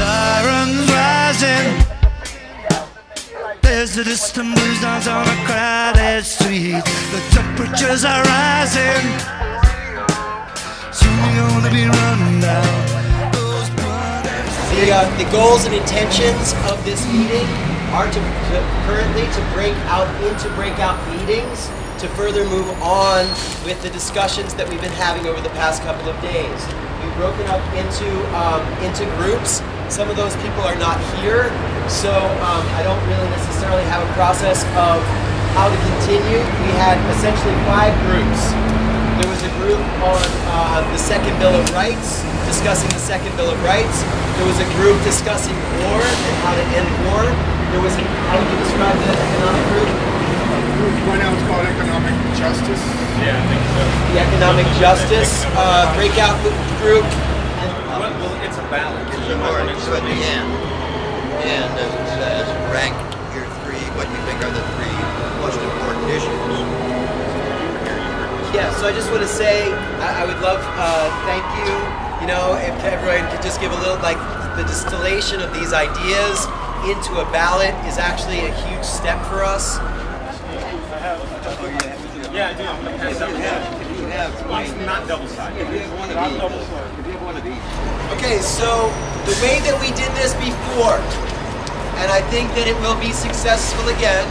sirens rising. There's the distant blue sounds on a crowded street. The temperatures are rising. Soon you're gonna be running down those bloody streets. The goals and intentions of this meeting are currently to break out into breakout meetings to further move on with the discussions that we've been having over the past couple of days. We've broken up into groups. Some of those people are not here, so I don't really necessarily have a process of how to continue. We had essentially 5 groups. There was a group on the Second Bill of Rights, discussing the Second Bill of Rights. There was a group discussing war and how to end war. There was how would you describe the economic group? Right now it's called economic justice. Yeah, I think so. The economic justice breakout group. Well, it's a balance. It's a more at the end. And as it says, rank your 3, what you think are the 3 most important issues. Yeah, so I just want to say, I would love, thank you, you know, if everyone could just give a little, like, the distillation of these ideas into a ballot is actually a huge step for us. Yeah, I do. I'm going to pass out. It's not double-sided. If you have one of each. Okay, so the way that we did this before, and I think that it will be successful again,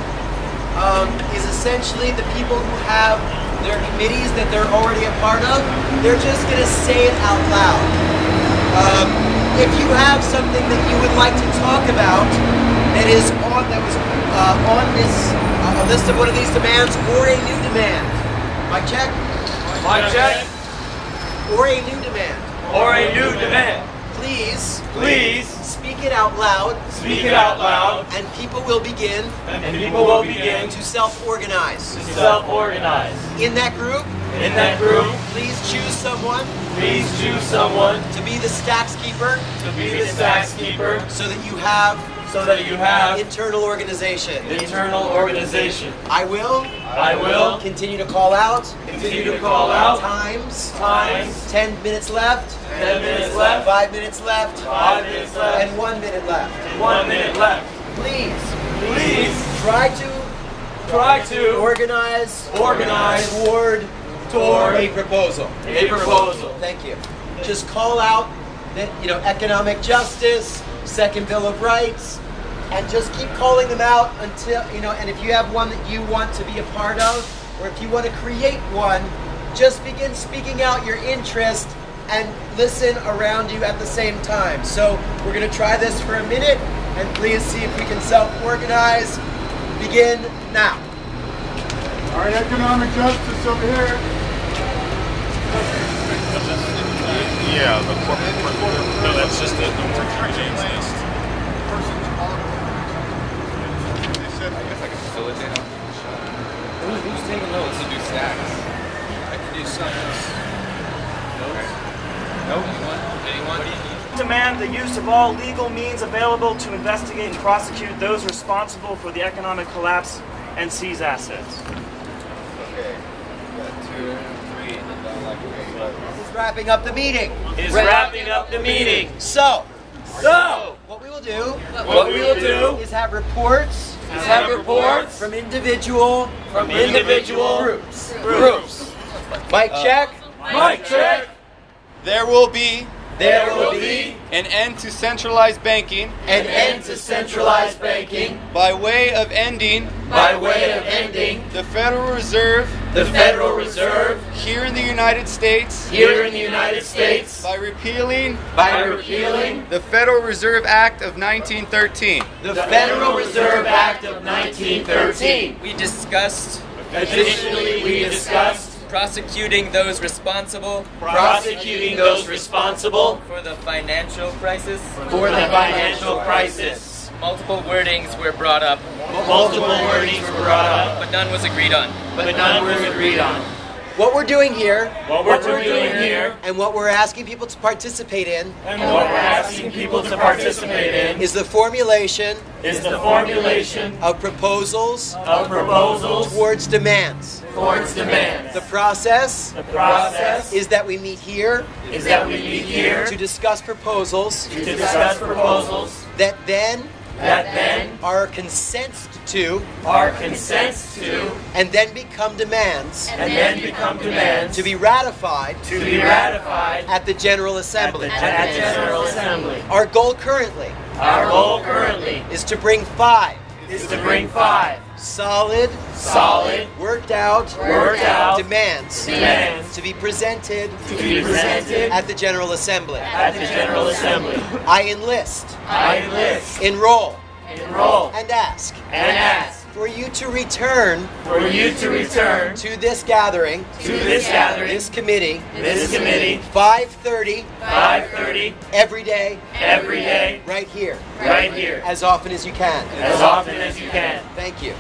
is essentially the people who have their committees that they're already a part of, they're just going to say it out loud. If you have something that you would like to talk about that was on this a list of one of these demands or a new demand, mic check. Mic check. Or a new demand. Or a new demand. Please Speak speak it out loud. Speak it out loud. And people will begin. And people will begin to self-organize. to self-organize. In that group. In that group, Please choose someone. please choose someone To be the stacks keeper. to be the stacks keeper So that you have so that you have internal organization. internal organization. I will I will continue to call out continue to call out times. times, 10 minutes left. 10 minutes left, 5 minutes left. 5 minutes left, And 1 minute left. 1 minute left. Please Please try to try to organize organize toward toward a proposal. a proposal. Thank you. Just call out that, economic justice, Second Bill of Rights, and just keep calling them out until, and if you have one that you want to be a part of, or if you want to create one, just begin speaking out your interest and listen around you at the same time. So we're going to try this for a minute, and please see if we can self-organize. Begin now. All right, economic justice over here. Yeah, the corporate. No, that's just the James list. They said, I guess I can facilitate them. Who's taking notes to do stacks? I can do some notes. Nope. Anyone? What do you need? Demand the use of all legal means available to investigate and prosecute those responsible for the economic collapse and seize assets. Okay. Got 2, 3, and then like This is wrapping up the meeting. Is wrapping up the meeting. So, So, what we will do what we will do is have reports is have reports from individual groups. Mic check. Mic check. There will be There will be an end to centralized banking an end to centralized banking by way of ending by way of ending the Federal Reserve the Federal Reserve here in the United States here in the United States by repealing by repealing the Federal Reserve Act of 1913. the Federal Reserve Act of 1913. We discussed Additionally, we discussed prosecuting those responsible prosecuting those responsible for the financial crisis. for the financial crisis. Multiple wordings were brought up, Multiple wordings were brought up, but none was agreed on. but none was agreed on. What we're doing here, and what we're asking people to participate in, is the formulation of proposals towards demands. The process is that we meet here to discuss proposals that then are consented to and then become demands to be ratified at the General Assembly. Our goal currently is to bring five solid, worked out demands to be presented at the General Assembly. I enlist, enroll, and ask for you to return to this gathering, this committee, 5:30 every day, right here, as often as you can. Thank you.